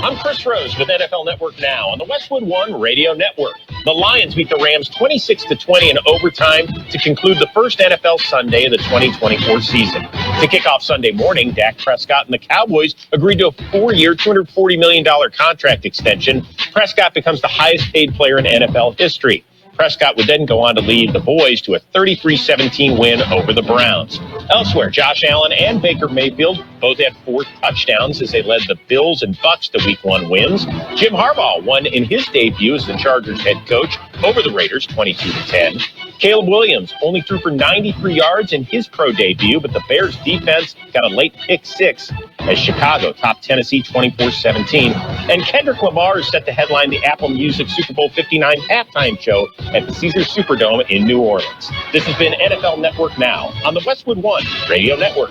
I'm Chris Rose with NFL Network Now on the Westwood One Radio Network. The Lions beat the Rams 26-20 in overtime to conclude the first NFL Sunday of the 2024 season. To kick off Sunday morning, Dak Prescott and the Cowboys agreed to a 4-year, $240 million contract extension. Prescott becomes the highest paid player in NFL history. Prescott would then go on to lead the boys to a 33-17 win over the Browns. Elsewhere, Josh Allen and Baker Mayfield both had 4 touchdowns as they led the Bills and Bucs to Week 1 wins. Jim Harbaugh won in his debut as the Chargers head coach over the Raiders 22-10. Caleb Williams only threw for 93 yards in his pro debut, but the Bears defense got a late pick 6 as Chicago topped Tennessee 24-17. And Kendrick Lamar is set to headline the Apple Music Super Bowl 59 halftime show at the Caesars Superdome in New Orleans. This has been NFL Network Now on the Westwood One Radio Network.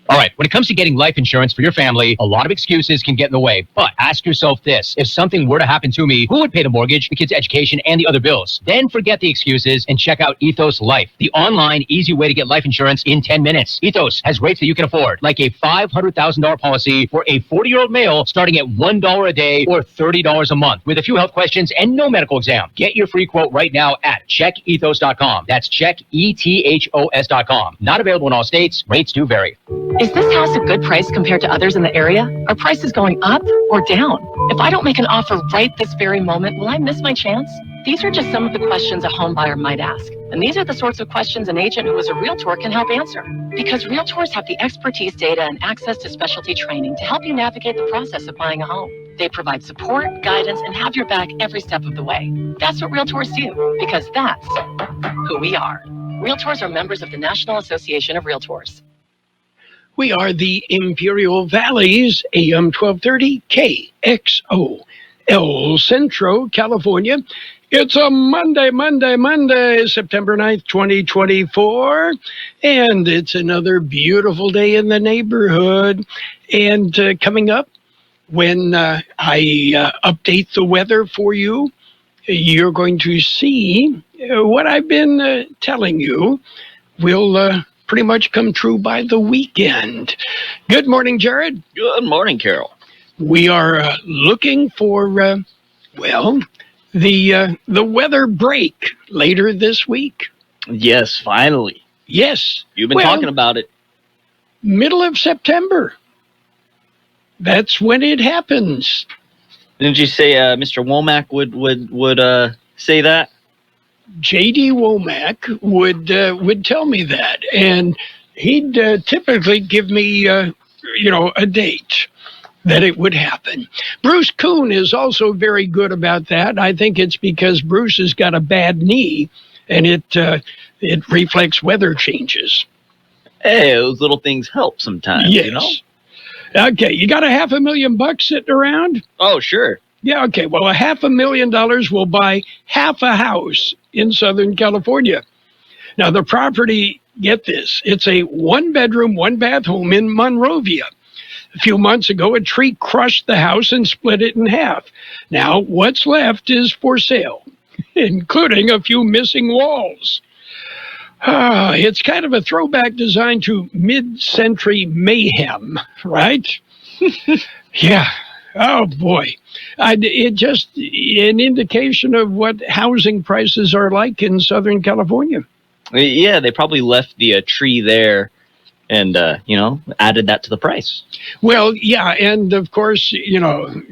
All right, when it comes to getting life insurance for your family, a lot of excuses can get in the way. But ask yourself this: if something were to happen to me, who would pay the mortgage, the kids' education, and the other bills? Then forget the excuses and check out Ethos Life, the online, easy way to get life insurance in 10 minutes. Ethos has rates that you can afford, like a $500,000 policy for a 40-year-old male starting at $1 a day or $30 a month, with a few health questions and no medical exam. Get your free quote right now at checkethos.com. That's checkethos.com. Not available in all states. Rates do vary. Is this house a good price compared to others in the area? Are prices going up or down? If I don't make an offer right this very moment, will I miss my chance? These are just some of the questions a home buyer might ask. And these are the sorts of questions an agent who is a realtor can help answer. Because realtors have the expertise, data, and access to specialty training to help you navigate the process of buying a home. They provide support, guidance, and have your back every step of the way. That's what realtors do, because that's who we are. Realtors are members of the National Association of Realtors. We are the Imperial Valley's AM 1230 KXO, El Centro, California. It's a Monday, September 9th, 2024, and it's another beautiful day in the neighborhood. And coming up, when I update the weather for you, you're going to see what I've been telling you will pretty much come true by the weekend. Good morning, Jared. Good morning, Carroll. We are looking for, the weather break later this week. Yes, finally. Yes. You've been talking about it. Middle of September. That's when it happens. Didn't you say Mr. Womack would say that? J.D. Womack would tell me that, and he'd typically give me, a date that it would happen. Bruce Kuhn is also very good about that. I think it's because Bruce has got a bad knee, and it reflects weather changes. Hey, those little things help sometimes, yes. You know? Okay, you got $500,000 sitting around? Oh, sure. Yeah, okay. Well, $500,000 will buy half a house in Southern California. Now, the property, get this, it's a 1-bedroom, 1-bath home in Monrovia. A few months ago, a tree crushed the house and split it in half. Now, what's left is for sale, including a few missing walls. It's kind of a throwback design to mid-century mayhem, right? Yeah. Oh, boy. It just an indication of what housing prices are like in Southern California. Yeah, they probably left the tree there and, added that to the price. Well, yeah, and of course,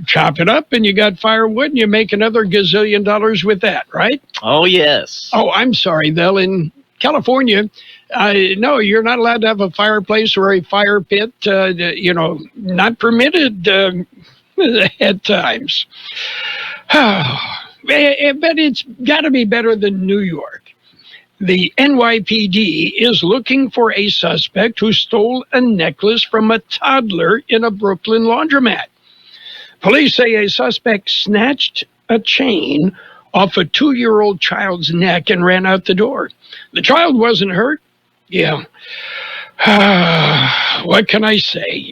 chop it up and you got firewood and you make another gazillion dollars with that, right? Oh, yes. Oh, I'm sorry, though. In California, no, you're not allowed to have a fireplace or a fire pit, not permitted at times. But it's got to be better than New York. The NYPD is looking for a suspect who stole a necklace from a toddler in a Brooklyn laundromat. Police say a suspect snatched a chain off a 2-year-old child's neck and ran out the door. The child wasn't hurt. Yeah. What can I say?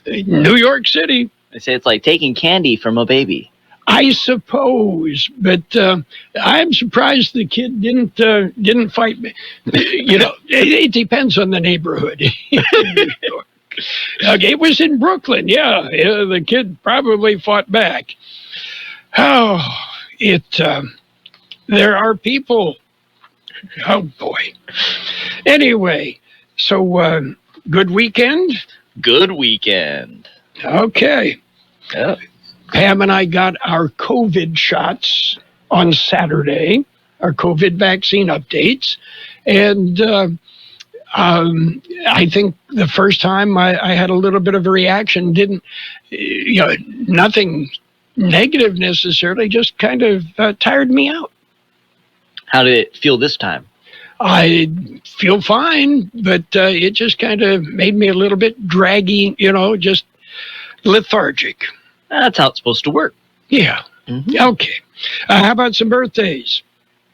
New York City. They say it's like taking candy from a baby. I suppose, but I'm surprised the kid didn't fight me. It depends on the neighborhood. Okay, it was in Brooklyn. Yeah, the kid probably fought back. Oh, there are people. Oh boy. Anyway, so good weekend. Good weekend. Okay. Yeah. Pam and I got our COVID shots on Saturday, our COVID vaccine updates. And I think the first time I had a little bit of a reaction, nothing negative necessarily, just kind of tired me out. How did it feel this time? I feel fine, but it just kind of made me a little bit draggy, just lethargic. That's how it's supposed to work. Yeah. Mm-hmm. Okay. How about some birthdays?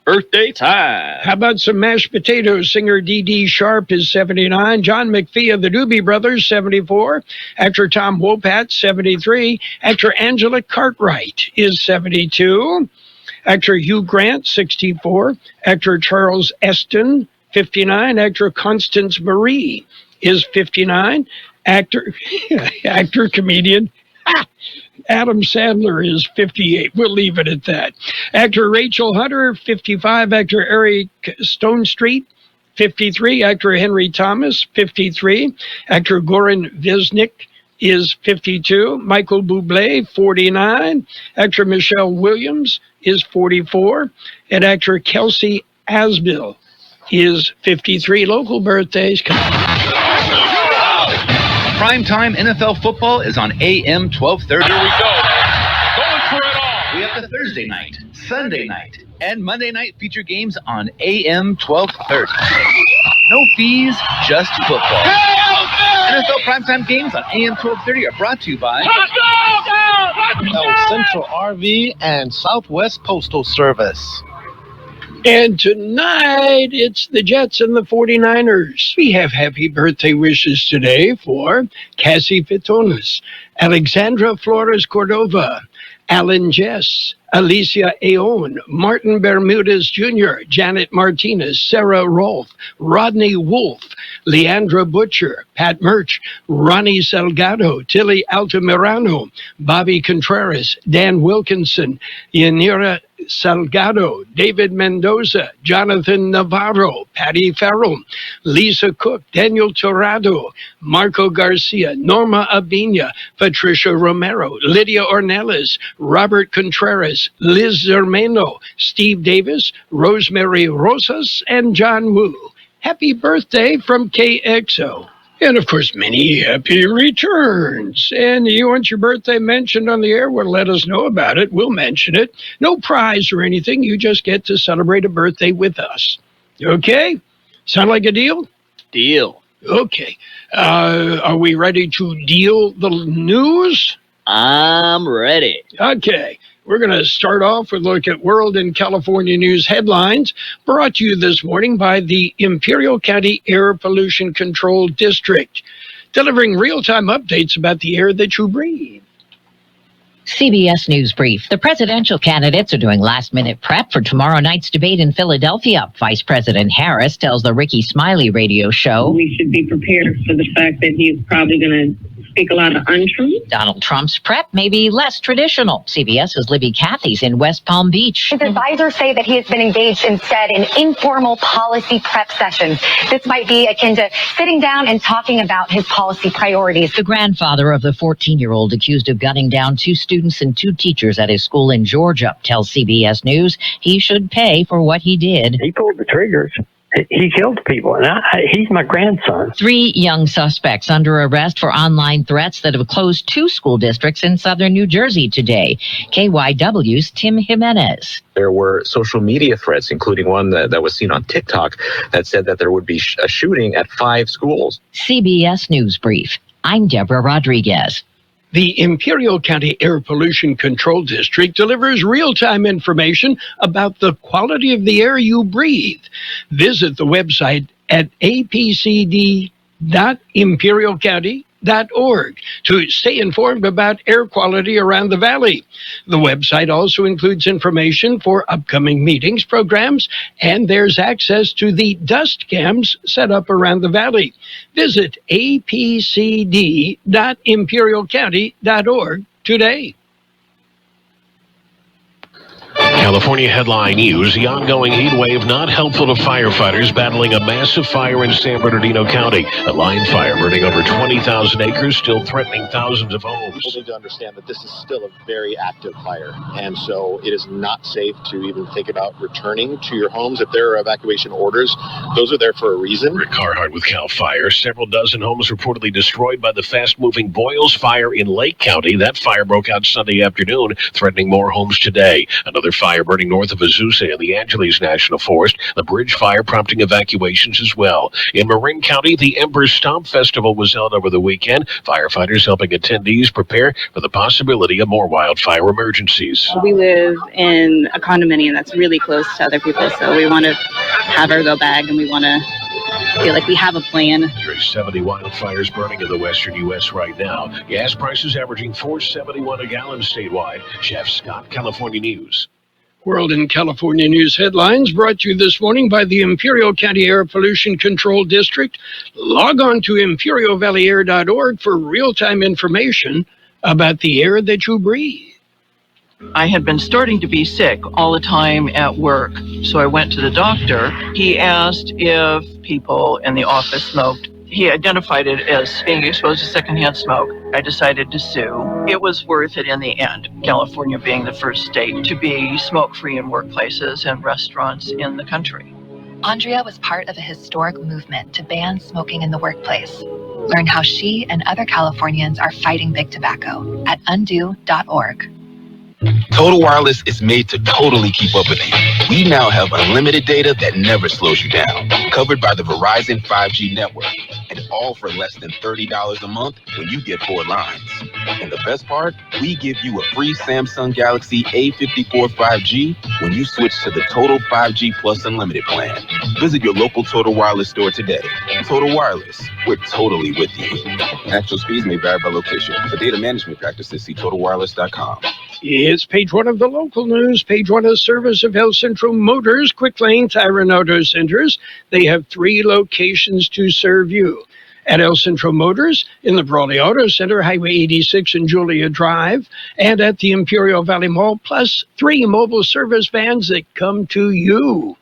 Birthday time. How about some mashed potatoes? Singer D.D. Sharp is 79. John McPhee of the Doobie Brothers, 74. Actor Tom Wopat, 73. Actor Angela Cartwright is 72. Actor Hugh Grant, 64. Actor Charles Eston, 59. Actor Constance Marie is 59. Actor, comedian Adam Sandler is 58. We'll leave it at that. Actor Rachel Hunter, 55. Actor Eric Stonestreet, 53. Actor Henry Thomas, 53. Actor Goran Visnik is 52. Michael Bublé, 49. Actor Michelle Williams is 44. And actor Kelsey Asbill is 53. Local birthdays. Primetime NFL football is on AM 1230. Here we go. Going for it all. We have the Thursday night, Sunday night, and Monday night feature games on AM 1230. No fees, just football. NFL primetime games on AM 1230 are brought to you by El Central RV and Southwest Postal Service. And tonight, it's the Jets and the 49ers. We have happy birthday wishes today for Cassie Fitonis, Alexandra Flores Cordova, Alan Jess, Alicia Aoun, Martin Bermudez Jr., Janet Martinez, Sarah Rolfe, Rodney Wolf, Leandra Butcher, Pat Murch, Ronnie Salgado, Tilly Altamirano, Bobby Contreras, Dan Wilkinson, Yanira Salgado, David Mendoza, Jonathan Navarro, Patty Farrell, Lisa Cook, Daniel Torrado, Marco Garcia, Norma Abina, Patricia Romero, Lydia Ornelas, Robert Contreras, Liz Zermeno, Steve Davis, Rosemary Rosas, and John Wu. Happy birthday from KXO. And, of course, many happy returns. And you want your birthday mentioned on the air? Well, let us know about it. We'll mention it. No prize or anything. You just get to celebrate a birthday with us. Okay? Sound like a deal? Deal. Okay. Are we ready to deal the news? I'm ready. Okay. We're going to start off with a look at World and California news headlines, brought to you this morning by the Imperial County Air Pollution Control District, delivering real-time updates about the air that you breathe. CBS News Brief. The presidential candidates are doing last-minute prep for tomorrow night's debate in Philadelphia. Vice President Harris tells the Ricky Smiley radio show, "We should be prepared for the fact that he's probably going to speak a lot of untruth." Donald Trump's prep may be less traditional. CBS's Libby Cathy's in West Palm Beach. His advisors say that he has been engaged instead in informal policy prep sessions. This might be akin to sitting down and talking about his policy priorities. The grandfather of the 14-year-old accused of gunning down 2 students and 2 teachers at his school in Georgia tells CBS News he should pay for what he did. He pulled the triggers. He killed people, and he's my grandson. 3 young suspects under arrest for online threats that have closed 2 school districts in southern New Jersey today. KYW's Tim Jimenez. There were social media threats, including one that was seen on TikTok that said that there would be a shooting at 5 schools. CBS News Brief. I'm Deborah Rodriguez. The Imperial County Air Pollution Control District delivers real-time information about the quality of the air you breathe. Visit the website at apcd.imperialcounty.gov. californiaheadline.org to stay informed about air quality around the valley. The website also includes information for upcoming meetings, programs, and there's access to the dust cams set up around the valley. Visit apcd.imperialcounty.org today. California Headline News, the ongoing heat wave not helpful to firefighters battling a massive fire in San Bernardino County. A line fire burning over 20,000 acres, still threatening thousands of homes. People need to understand that this is still a very active fire, and so it is not safe to even think about returning to your homes. If there are evacuation orders, those are there for a reason. Rick Carhart with CAL FIRE. Several dozen homes reportedly destroyed by the fast-moving Boyles Fire in Lake County. That fire broke out Sunday afternoon, threatening more homes today. Another fire burning north of Azusa in the Angeles National Forest. The bridge fire prompting evacuations as well. In Marin County, the Ember Stomp Festival was held over the weekend. Firefighters helping attendees prepare for the possibility of more wildfire emergencies. We live in a condominium that's really close to other people, so we want to have our go bag and we want to feel like we have a plan. There's 70 wildfires burning in the western U.S. right now. Gas prices averaging $4.71 a gallon statewide. Jeff Scott, California News. World and California News headlines brought to you this morning by the Imperial County Air Pollution Control District. Log on to imperialvalleyair.org for real-time information about the air that you breathe. I had been starting to be sick all the time at work, so I went to the doctor. He asked if people in the office smoked. He identified it as being exposed to secondhand smoke. I decided to sue. It was worth it in the end, California being the first state to be smoke-free in workplaces and restaurants in the country. Andrea was part of a historic movement to ban smoking in the workplace. Learn how she and other Californians are fighting big tobacco at undo.org. Total Wireless is made to totally keep up with you. We now have unlimited data that never slows you down, covered by the Verizon 5G network, and all for less than $30 a month when you get 4 lines. And the best part, we give you a free Samsung Galaxy A54 5G when you switch to the Total 5G Plus Unlimited plan. Visit your local Total Wireless store today. Total Wireless, we're totally with you. Actual speeds may vary by location. For data management practices, see TotalWireless.com. It's page 1 of the local news, page 1 of service of El Centro Motors, Quick Lane, Tyrone Auto Centers. They have 3 locations to serve you. At El Centro Motors, in the Brawley Auto Center, Highway 86 and Julia Drive, and at the Imperial Valley Mall, plus 3 mobile service vans that come to you.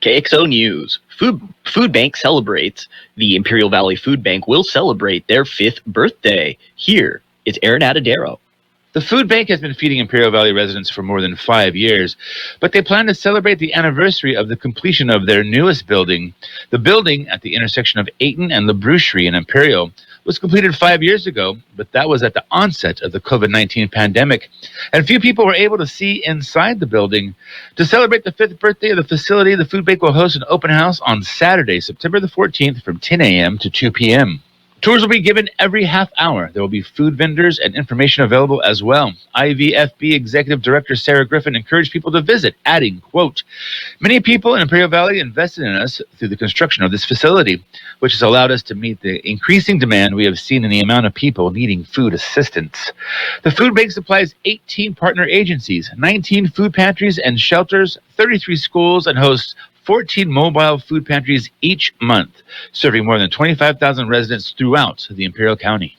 KXO News. Food Bank celebrates. The Imperial Valley Food Bank will celebrate their 5th birthday. Here is Aaron Adadero. The food bank has been feeding Imperial Valley residents for more than 5 years, but they plan to celebrate the anniversary of the completion of their newest building. The building at the intersection of Ayton and LaBrucherie in Imperial was completed 5 years ago, but that was at the onset of the COVID-19 pandemic, and few people were able to see inside the building. To celebrate the 5th birthday of the facility, the food bank will host an open house on Saturday, September the 14th from 10 a.m. to 2 p.m. Tours will be given every half hour. There will be food vendors and information available as well. IVFB Executive Director Sarah Griffin encouraged people to visit, adding, quote, "Many people in Imperial Valley invested in us through the construction of this facility, which has allowed us to meet the increasing demand we have seen in the amount of people needing food assistance." The food bank supplies 18 partner agencies, 19 food pantries and shelters, 33 schools, and hosts 14 mobile food pantries each month, serving more than 25,000 residents throughout the Imperial County.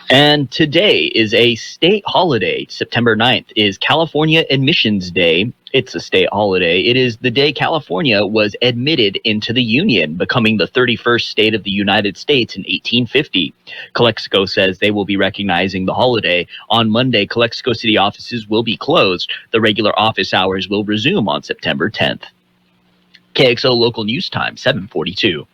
And today is a state holiday. September 9th is California Admissions Day. It's a state holiday. It is the day California was admitted into the Union, becoming the 31st state of the United States in 1850. Calexico says they will be recognizing the holiday. On Monday, Calexico City offices will be closed. The regular office hours will resume on September 10th. KXO Local News Time, 7:42.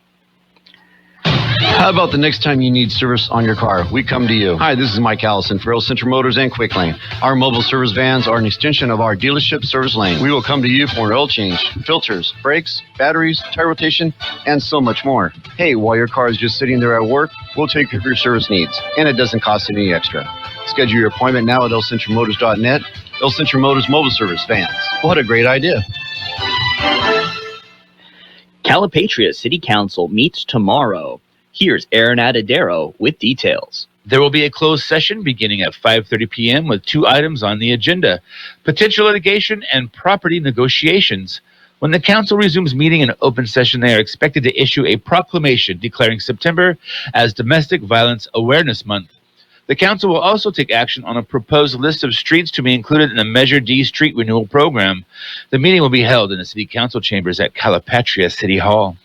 How about the next time you need service on your car? We come to you. Hi, this is Mike Allison for El Centro Motors and Quick Lane. Our mobile service vans are an extension of our dealership service lane. We will come to you for an oil change, filters, brakes, batteries, tire rotation, and so much more. Hey, while your car is just sitting there at work, we'll take care of your service needs, and it doesn't cost any extra. Schedule your appointment now at elcentromotors.net. El Centro Motors Mobile Service Vans. What a great idea. Calipatria City Council meets tomorrow. Here's Aaron Adadero with details. There will be a closed session beginning at 5:30 p.m. with 2 items on the agenda: potential litigation and property negotiations. When the council resumes meeting in open session, they are expected to issue a proclamation declaring September as Domestic Violence Awareness Month. The council will also take action on a proposed list of streets to be included in the Measure D street renewal program. The meeting will be held in the city council chambers at Calipatria City Hall.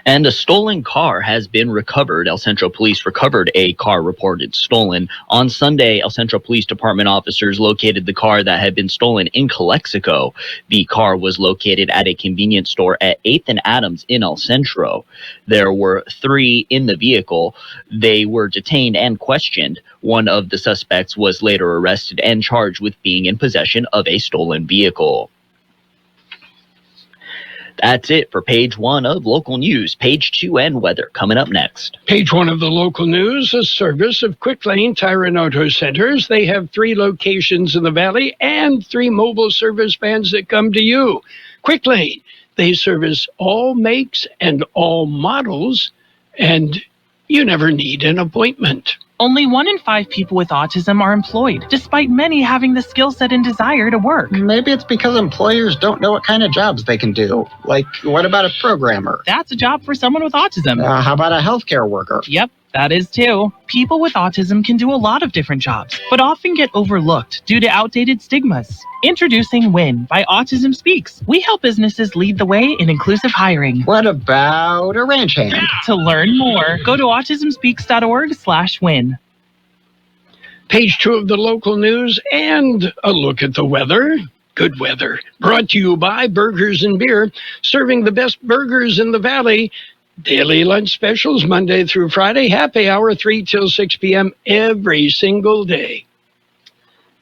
And a stolen car has been recovered. El Centro Police recovered a car reported stolen. On Sunday, El Centro Police Department officers located the car that had been stolen in Calexico. The car was located at a convenience store at 8th and Adams in El Centro. There were 3 in the vehicle. They were detained and questioned. One of the suspects was later arrested and charged with being in possession of a stolen vehicle. That's it for page 1 of local news. Page 2 and weather coming up next. Page 1 of the local news, a service of Quick Lane Tire and Auto Centers. They have 3 locations in the valley and 3 mobile service vans that come to you. Quick Lane, they service all makes and all models, and you never need an appointment. Only 1 in 5 people with autism are employed, despite many having the skill set and desire to work. Maybe it's because employers don't know what kind of jobs they can do. Like, what about a programmer? That's a job for someone with autism. How about a healthcare worker? Yep, that is too. People with autism can do a lot of different jobs, but often get overlooked due to outdated stigmas. Introducing WIN by Autism Speaks. We help businesses lead the way in inclusive hiring. What about a ranch hand? To learn more, go to autismspeaks.org/win. Page 2 of the local news and a look at the weather. Good weather. Brought to you by Burgers and Beer, serving the best burgers in the valley. Daily lunch specials Monday through Friday, happy hour 3 till 6 p.m. every single day.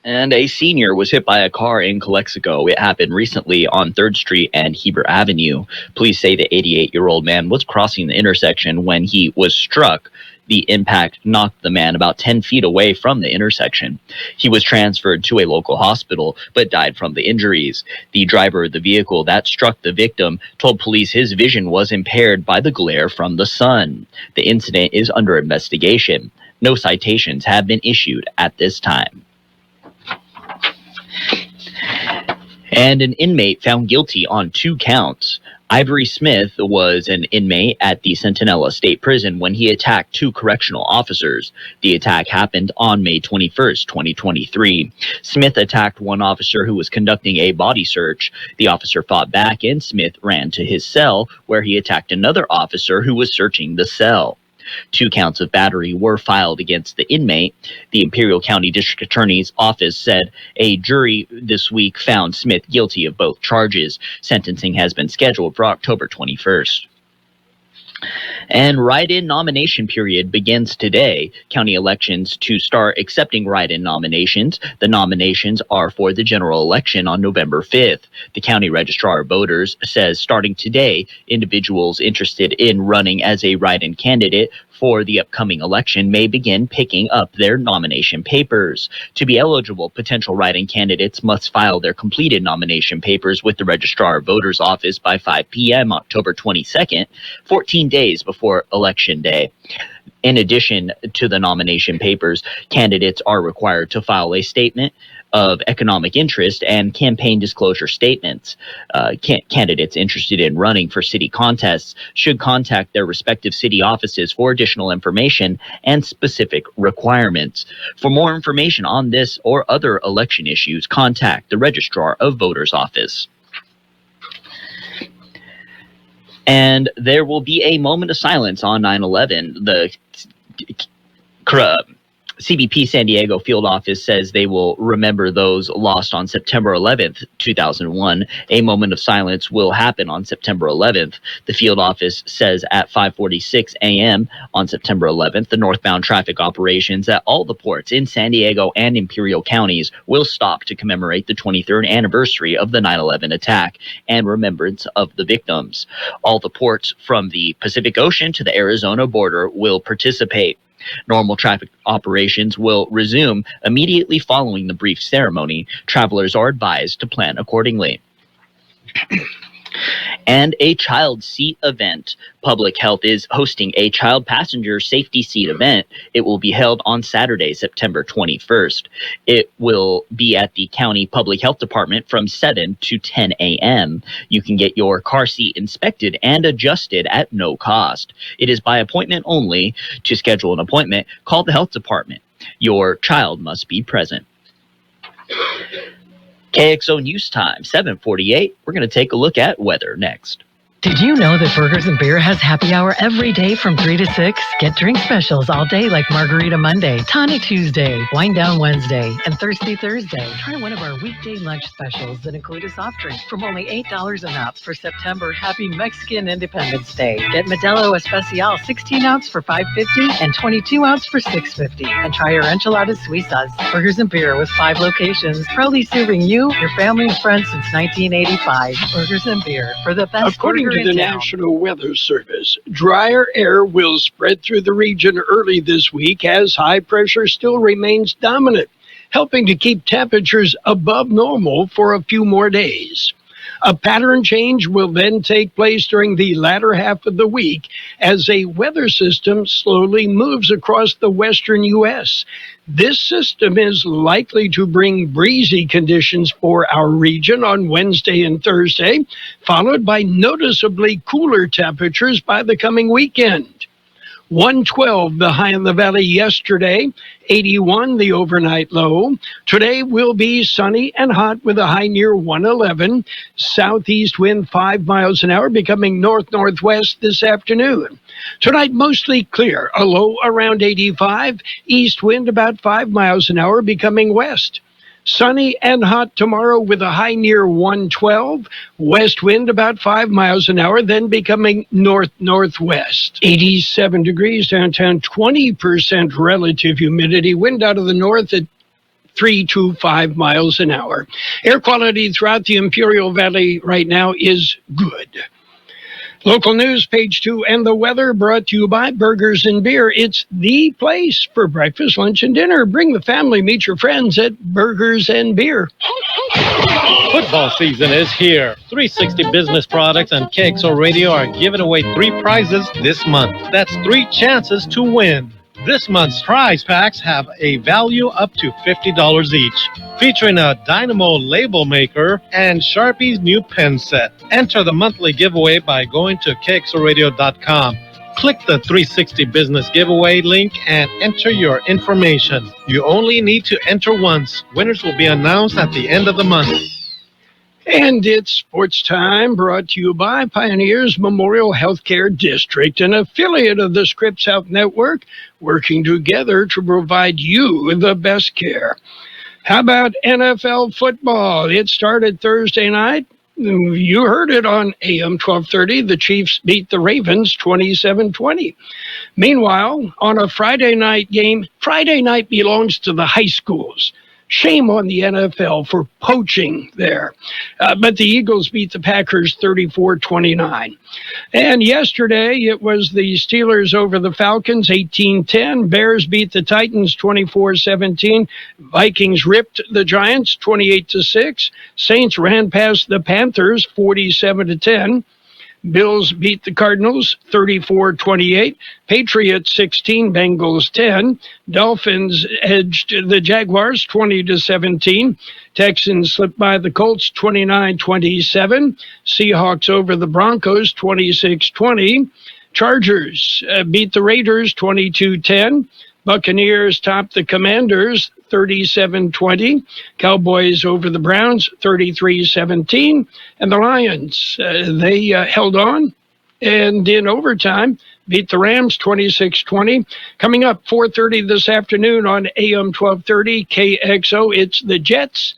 And a senior was hit by a car in Calexico. It happened recently on 3rd Street and Heber Avenue. Police say the 88-year-old man was crossing the intersection when he was struck. The impact knocked the man about 10 feet away from the intersection. He was transferred to a local hospital, but died from the injuries. The driver of the vehicle that struck the victim told police his vision was impaired by the glare from the sun. The incident is under investigation. No citations have been issued at this time. And an inmate found guilty on 2 counts. Ivory Smith was an inmate at the Centinela State Prison when he attacked 2 correctional officers. The attack happened on May 21st, 2023. Smith attacked one officer who was conducting a body search. The officer fought back and Smith ran to his cell where he attacked another officer who was searching the cell. 2 counts of battery were filed against the inmate. The Imperial County District Attorney's Office said a jury this week found Smith guilty of both charges. Sentencing has been scheduled for October 21st. And write-in nomination period begins today. County elections to start accepting write-in nominations. The nominations are for the general election on November 5th. The county registrar of voters says starting today, individuals interested in running as a write-in candidate for the upcoming election may begin picking up their nomination papers. To be eligible, potential write-in candidates must file their completed nomination papers with the registrar of voters office by 5 p.m. October 22nd, 14 days before Election Day. In addition to the nomination papers, candidates are required to file a statement of economic interest and campaign disclosure statements. Candidates interested in running for city contests should contact their respective city offices for additional information and specific requirements. For more information on this or other election issues, contact the Registrar of Voters Office. And there will be a moment of silence on 9/11. The CBP San Diego field office says they will remember those lost on September 11th, 2001. A moment of silence will happen on September 11th. The field office says at 5:46 a.m. on September 11th, the northbound traffic operations at all the ports in San Diego and Imperial counties will stop to commemorate the 23rd anniversary of the 9/11 attack and remembrance of the victims. All the ports from the Pacific Ocean to the Arizona border will participate. Normal traffic operations will resume immediately following the brief ceremony. Travelers are advised to plan accordingly. and a child seat event. Public Health is hosting a child passenger safety seat event. It will be held on Saturday, September 21st. It will be at the County Public Health Department from 7 to 10 a.m. You can get your car seat inspected and adjusted at no cost. It is by appointment only. To schedule an appointment, call the health department. Your child must be present. KXO News Time, 7:48. We're going to take a look at weather next. Did you know that Burgers and Beer has happy hour every day from 3 to 6? Get drink specials all day like Margarita Monday, Tonic Tuesday, Wine Down Wednesday, and Thirsty Thursday. Try one of our weekday lunch specials that include a soft drink from only $8 an ounce for September Happy Mexican Independence Day. Get Modelo Especial 16 ounce for $5.50 and 22 ounce for $6.50. And try our enchiladas suizas. Burgers and Beer with 5 locations, proudly serving you, your family, and friends since 1985. Burgers and Beer for the best. According to the National Weather Service, drier air will spread through the region early this week as high pressure still remains dominant, helping to keep temperatures above normal for a few more days. A pattern change will then take place during the latter half of the week as a weather system slowly moves across the western U.S. This system is likely to bring breezy conditions for our region on Wednesday and Thursday, followed by noticeably cooler temperatures by the coming weekend. 112 the high in the valley yesterday, 81 the overnight low. Today will be sunny and hot with a high near 111. Southeast wind 5 miles an hour becoming north-northwest this afternoon. Tonight mostly clear, a low around 85. East wind about 5 miles an hour becoming west. Sunny and hot tomorrow with a high near 112. West wind about 5 miles an hour, then becoming north-northwest. 87 degrees downtown, 20% relative humidity. Wind out of the north at 3 to 5 miles an hour. Air quality throughout the Imperial Valley right now is good. Local news, page 2, and the weather brought to you by Burgers and Beer. It's the place for breakfast, lunch, and dinner. Bring the family, meet your friends at Burgers and Beer. Football season is here. 360 Business Products and Kxo Radio are giving away 3 prizes this month. That's 3 chances to win. This month's prize packs have a value up to $50 each, featuring a Dynamo label maker and Sharpie's new pen set. Enter the monthly giveaway by going to kxoradio.com. Click the 360 Business Giveaway link and enter your information. You only need to enter once. Winners will be announced at the end of the month. And it's sports time, brought to you by Pioneers Memorial Healthcare District, an affiliate of the Scripps Health Network, working together to provide you the best care. How about NFL football? It started Thursday night. You heard it on AM 1230. The Chiefs beat the Ravens 27-20. Meanwhile, on a Friday night game, Friday night belongs to the high schools. Shame on the NFL for poaching there. But the Eagles beat the Packers 34-29. And yesterday, it was the Steelers over the Falcons 18-10. Bears beat the Titans 24-17. Vikings ripped the Giants 28-6. Saints ran past the Panthers 47-10. Bills beat the Cardinals 34-28. Patriots 16, Bengals 10. Dolphins edged the Jaguars 20-17. Texans slipped by the Colts 29-27. Seahawks over the Broncos 26-20. Chargers beat the Raiders 22-10. Buccaneers topped the Commanders 37-20. Cowboys over the Browns 33-17. And the Lions, they held on and in overtime beat the Rams 26-20. Coming up 4:30 this afternoon on AM 1230 KXO, it's the Jets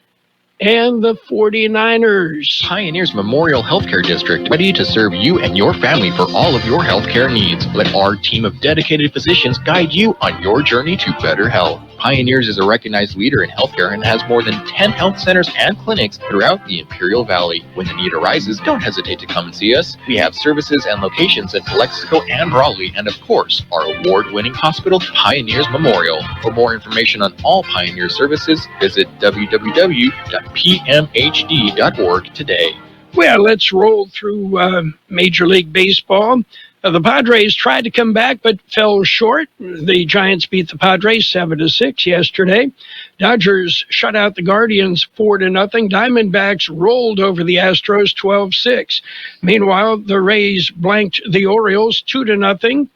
and the 49ers. Pioneers Memorial Healthcare District, ready to serve you and your family for all of your healthcare needs. Let our team of dedicated physicians guide you on your journey to better health. Pioneers is a recognized leader in healthcare and has more than 10 health centers and clinics throughout the Imperial Valley. When the need arises, don't hesitate to come and see us. We have services and locations in Calexico and Raleigh, and of course, our award-winning hospital, Pioneers Memorial. For more information on all Pioneer services, visit www.pmhd.org today. Well, let's roll through Major League Baseball. The Padres tried to come back but fell short. The Giants beat the Padres 7-6 yesterday. Dodgers shut out the Guardians 4-0. Diamondbacks rolled over the Astros 12-6. Meanwhile, the Rays blanked the Orioles 2-0.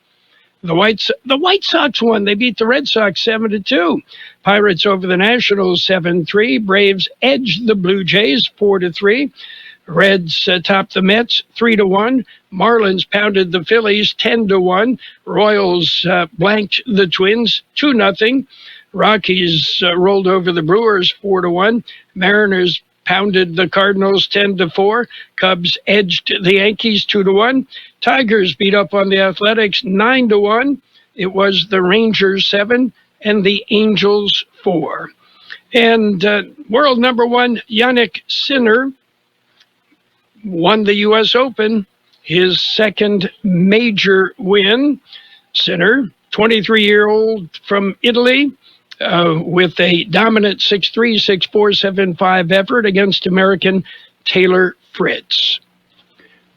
The White Sox won. They beat the Red Sox 7-2. Pirates over the Nationals 7-3. Braves edged the Blue Jays 4-3. Reds topped the Mets 3-1. Marlins pounded the Phillies 10-1. Royals blanked the Twins 2-0. Rockies rolled over the Brewers 4-1. Mariners pounded the Cardinals 10-4. Cubs edged the Yankees 2-1. Tigers beat up on the Athletics 9-1. It was the Rangers 7 and the Angels 4. And world number one, Jannik Sinner, won the U.S. Open, his second major win. Sinner, 23-year-old from Italy, with a dominant 6-3, 6-4, 7-5 effort against American Taylor Fritz.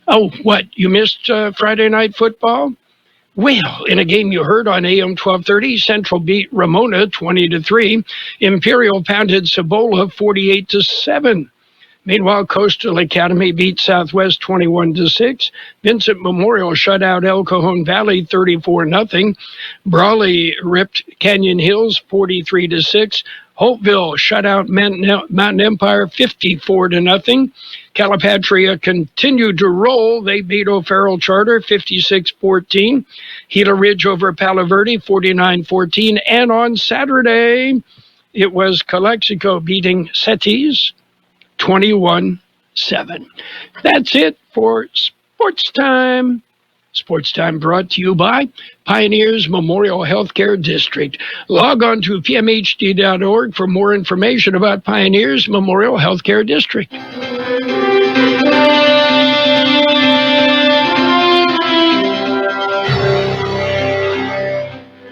Oh, what? You missed Friday Night Football? Well, in a game you heard on AM 1230, Central beat Ramona 20-3. Imperial pounded Cibola 48-7. Meanwhile, Coastal Academy beat Southwest 21-6. Vincent Memorial shut out El Cajon Valley 34-0. Brawley ripped Canyon Hills 43-6. Holtville shut out Mountain Empire 54-0. Calipatria continued to roll. They beat O'Farrell Charter 56-14. Gila Ridge over Palo Verde 49-14. And on Saturday, it was Calexico beating Cetis 21-7. That's it for Sports Time. Sports Time brought to you by Pioneers Memorial Healthcare District. Log on to pmhd.org for more information about Pioneers Memorial Healthcare District.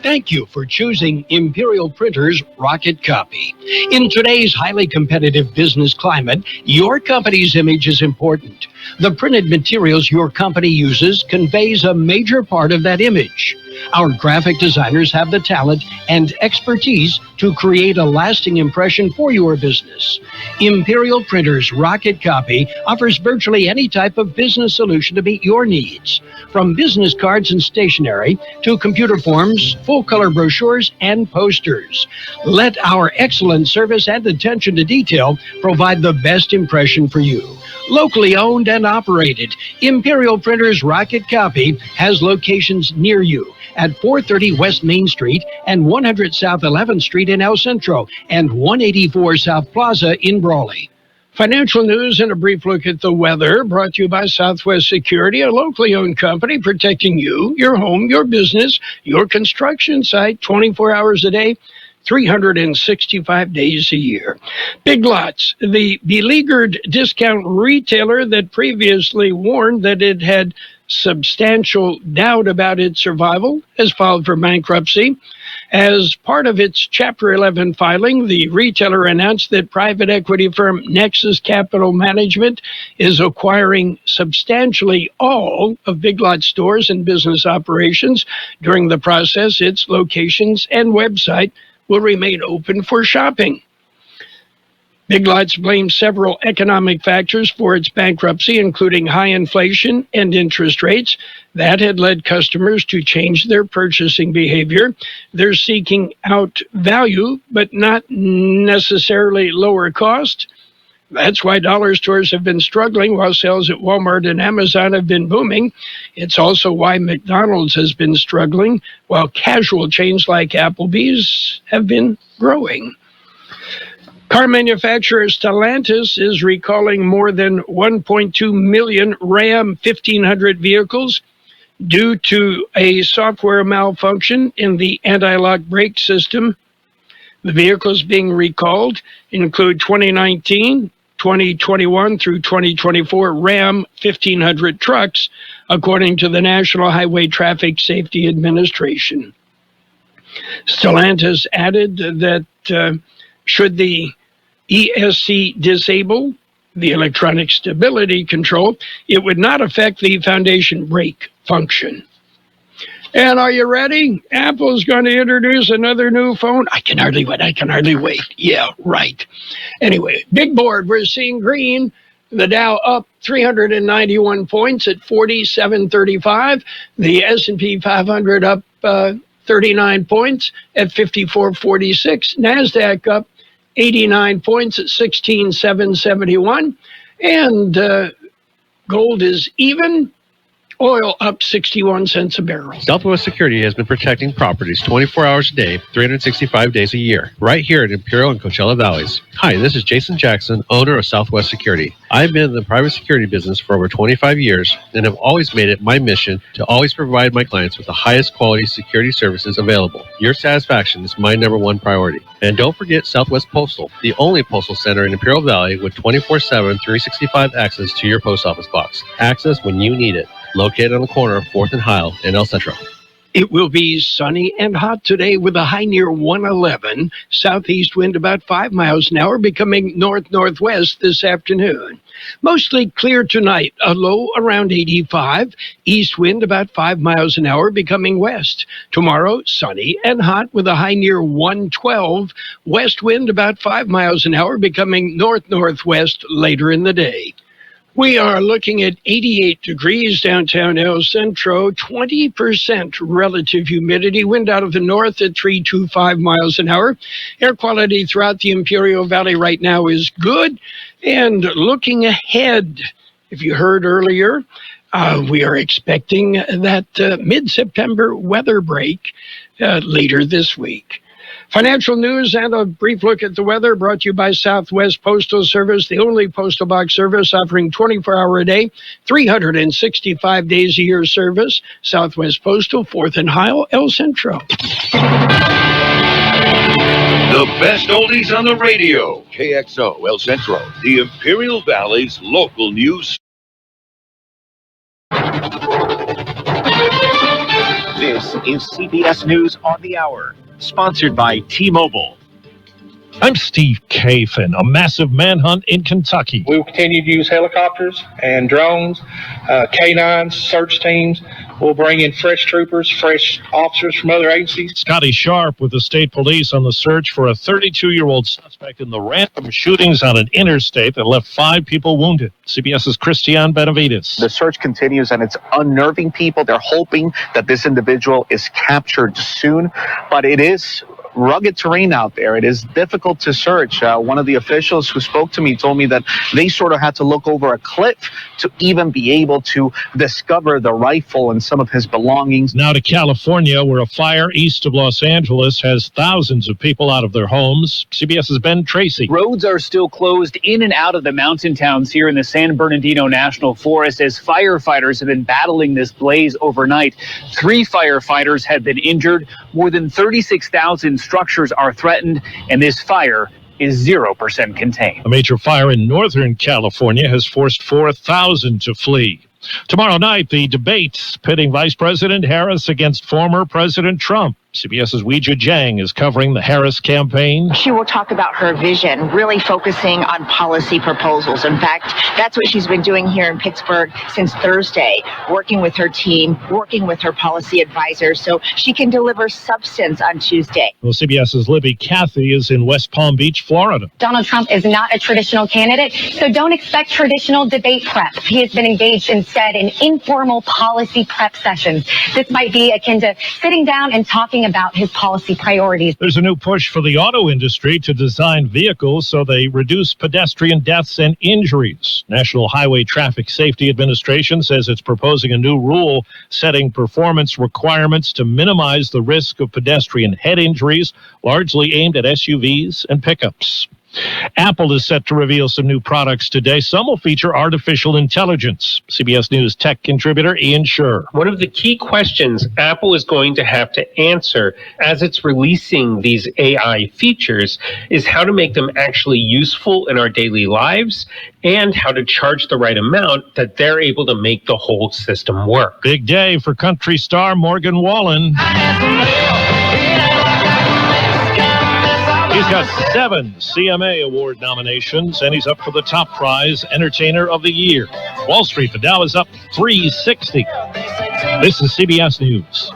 Thank you for choosing Imperial Printers Rocket Copy. In today's highly competitive business climate, your company's image is important. The printed materials your company uses conveys a major part of that image. Our graphic designers have the talent and expertise to create a lasting impression for your business. Imperial Printers Rocket Copy offers virtually any type of business solution to meet your needs, from business cards and stationery to computer forms, full-color brochures, and posters. Let our excellent service and attention to detail provide the best impression for you. Locally owned and operated, Imperial Printers Rocket Copy has locations near you at 430 West Main Street and 100 South 11th Street in El Centro and 184 South Plaza in Brawley. Financial news and a brief look at the weather brought to you by Southwest Security, a locally owned company protecting you, your home, your business, your construction site 24 hours a day, 365 days a year. Big Lots, the beleaguered discount retailer that previously warned that it had substantial doubt about its survival, has filed for bankruptcy. As part of its Chapter 11 filing, the retailer announced that private equity firm Nexus Capital Management is acquiring substantially all of Big Lots stores and business operations. During the process, its locations and website will remain open for shopping. Big Lots blames several economic factors for its bankruptcy, including high inflation and interest rates. That had led customers to change their purchasing behavior. They're seeking out value, but not necessarily lower cost. That's why dollar stores have been struggling while sales at Walmart and Amazon have been booming. It's also why McDonald's has been struggling while casual chains like Applebee's have been growing. Car manufacturer Stellantis is recalling more than 1.2 million Ram 1500 vehicles due to a software malfunction in the anti-lock brake system. The vehicles being recalled include 2019, 2021 through 2024 Ram 1500 trucks, according to the National Highway Traffic Safety Administration. Stellantis added that should the ESC disable the electronic stability control, it would not affect the foundation brake function. And are you ready? Apple's going to introduce another new phone. I can hardly wait. Yeah, right. Anyway, big board, we're seeing green. The Dow up 391 points at 4735. The S&P 500 up 39 points at 5446. NASDAQ up 89 points at 16,771. And gold is even. Oil up 61 cents a barrel. Southwest Security has been protecting properties 24 hours a day, 365 days a year, right here in Imperial and Coachella Valleys. Hi, this is Jason Jackson, owner of Southwest Security. I've been in the private security business for over 25 years and have always made it my mission to always provide my clients with the highest quality security services available. Your satisfaction is my number one priority. And don't forget Southwest Postal, the only postal center in Imperial Valley with 24/7, 365 access to your post office box. Access when you need it. Located on the corner of 4th and Heil in El Centro. It will be sunny and hot today with a high near 111. Southeast wind about 5 miles an hour, becoming north-northwest this afternoon. Mostly clear tonight, a low around 85. East wind about 5 miles an hour, becoming west. Tomorrow, sunny and hot with a high near 112. West wind about 5 miles an hour, becoming north-northwest later in the day. We are looking at 88 degrees downtown El Centro, 20% relative humidity, wind out of the north at 325 miles an hour. Air quality throughout the Imperial Valley right now is good. And looking ahead, if you heard earlier, we are expecting that mid-September weather break later this week. Financial news and a brief look at the weather brought to you by Southwest Postal Service, the only postal box service offering 24-hour a day, 365 days a year service. Southwest Postal, 4th and Heil, El Centro. The best oldies on the radio. KXO, El Centro, the Imperial Valley's local news. This is CBS News on the Hour, sponsored by T-Mobile. I'm Steve Kafin. A massive manhunt in Kentucky. We will continue to use helicopters and drones, canines, search teams. We'll bring in fresh troopers, fresh officers from other agencies. Scotty Sharp with the state police on the search for a 32-year-old suspect in the random shootings on an interstate that left 5 people wounded. CBS's Christiane Benavides. The search continues, and it's unnerving people. They're hoping that this individual is captured soon, but it is rugged terrain out there. It is difficult to search. One of the officials who spoke to me told me that they sort of had to look over a cliff to even be able to discover the rifle and some of his belongings. Now to California, where a fire east of Los Angeles has thousands of people out of their homes. CBS's Ben Tracy. Roads are still closed in and out of the mountain towns here in the San Bernardino National Forest as firefighters have been battling this blaze overnight. 3 firefighters have been injured. More than 36,000 structures are threatened, and this fire is 0% contained. A major fire in Northern California has forced 4,000 to flee. Tomorrow night, the debates pitting Vice President Harris against former President Trump. CBS's Weijia Jiang is covering the Harris campaign. She will talk about her vision, really focusing on policy proposals. In fact, that's what she's been doing here in Pittsburgh since Thursday, working with her team, working with her policy advisors, so she can deliver substance on Tuesday. Well, CBS's Libby Cathy is in West Palm Beach, Florida. Donald Trump is not a traditional candidate, so don't expect traditional debate prep. He has been engaged instead in informal policy prep sessions. This might be akin to sitting down and talking about his policy priorities. There's a new push for the auto industry to design vehicles so they reduce pedestrian deaths and injuries. National Highway Traffic Safety Administration says it's proposing a new rule setting performance requirements to minimize the risk of pedestrian head injuries, largely aimed at SUVs and pickups. Apple is set to reveal some new products today. Some will feature artificial intelligence. CBS News tech contributor Ian Scher. One of the key questions Apple is going to have to answer as it's releasing these AI features is how to make them actually useful in our daily lives and how to charge the right amount that they're able to make the whole system work. Big day for country star Morgan Wallen. He's got 7 CMA Award nominations, and he's up for the top prize, Entertainer of the Year. Wall Street, the Dow is up 360. This is CBS News.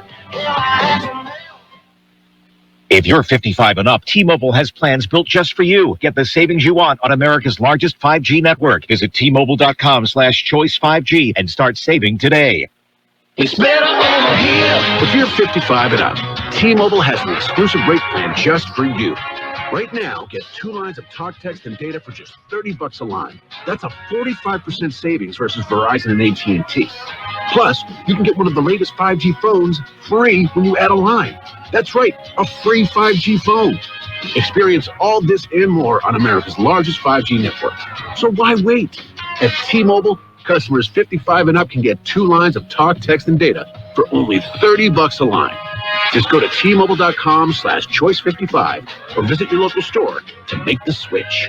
If you're 55 and up, T-Mobile has plans built just for you. Get the savings you want on America's largest 5G network. Visit T-Mobile.com/choice5G and start saving today. It's better over here. If you're 55 and up, T-Mobile has an exclusive rate plan just for you. Right now, get 2 lines of talk, text, and data for just $30 a line. That's a 45% savings versus Verizon and AT&T. Plus, you can get one of the latest 5G phones free when you add a line. That's right, a free 5G phone. Experience all this and more on America's largest 5G network. So why wait? At T-Mobile, customers 55 and up can get 2 lines of talk, text, and data for only $30 a line. Just go to T-Mobile.com/choice55 or visit your local store to make the switch.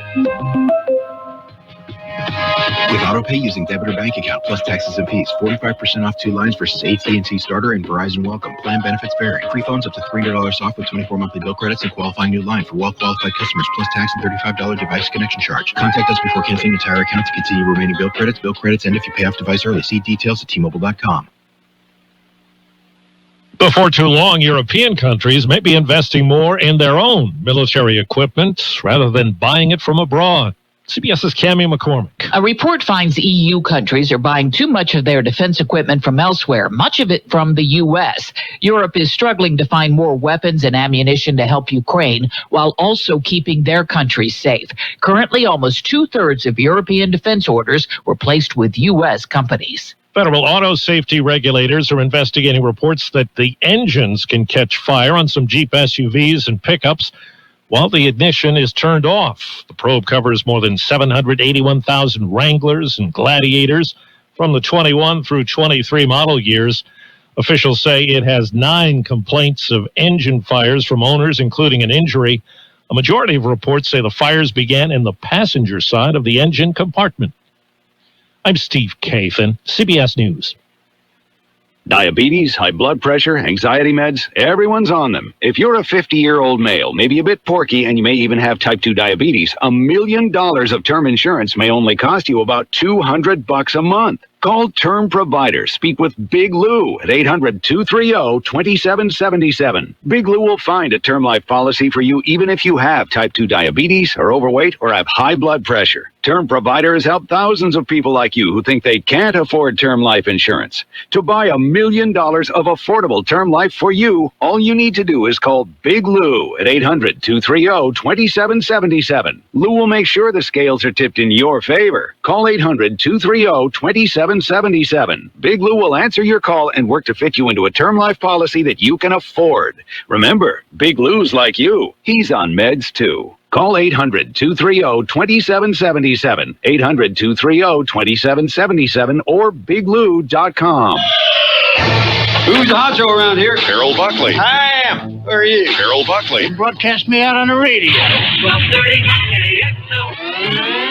With AutoPay using debit or bank account plus taxes and fees, 45% off 2 lines versus AT&T Starter and Verizon Welcome. Plan benefits vary. Free phones up to $300 off with 24 monthly bill credits and qualifying new line for well-qualified customers plus tax and $35 device connection charge. Contact us before canceling entire account to continue remaining bill credits. Bill credits end if you pay off device early. See details at T-Mobile.com. Before too long, European countries may be investing more in their own military equipment rather than buying it from abroad. CBS's Cammie McCormick. A report finds EU countries are buying too much of their defense equipment from elsewhere, much of it from the U.S. Europe is struggling to find more weapons and ammunition to help Ukraine while also keeping their countries safe. Currently, almost 2/3 of European defense orders were placed with U.S. companies. Federal auto safety regulators are investigating reports that the engines can catch fire on some Jeep SUVs and pickups while the ignition is turned off. The probe covers more than 781,000 Wranglers and Gladiators from the 21 through 23 model years. Officials say it has 9 complaints of engine fires from owners, including an injury. A majority of reports say the fires began in the passenger side of the engine compartment. I'm Steve Kathan, CBS News. Diabetes, high blood pressure, anxiety meds, everyone's on them. If you're a 50-year-old male, maybe a bit porky, and you may even have type 2 diabetes, $1 million of term insurance may only cost you about $200 a month. Call Term Provider. Speak with Big Lou at 800-230-2777. Big Lou will find a term life policy for you even if you have type 2 diabetes, are overweight, or have high blood pressure. Term Provider has helped thousands of people like you who think they can't afford term life insurance. To buy $1 million of affordable term life for you, all you need to do is call Big Lou at 800-230-2777. Lou will make sure the scales are tipped in your favor. Call 800-230-2777. Big Lou will answer your call and work to fit you into a term life policy that you can afford. Remember, Big Lou's like you. He's on meds too. Call 800-230-2777, 800-230-2777, or biglou.com. Who's the honcho around here? Carroll Buckley. I am. Where are you? Carroll Buckley. You broadcast me out on the radio. 12:30 AM.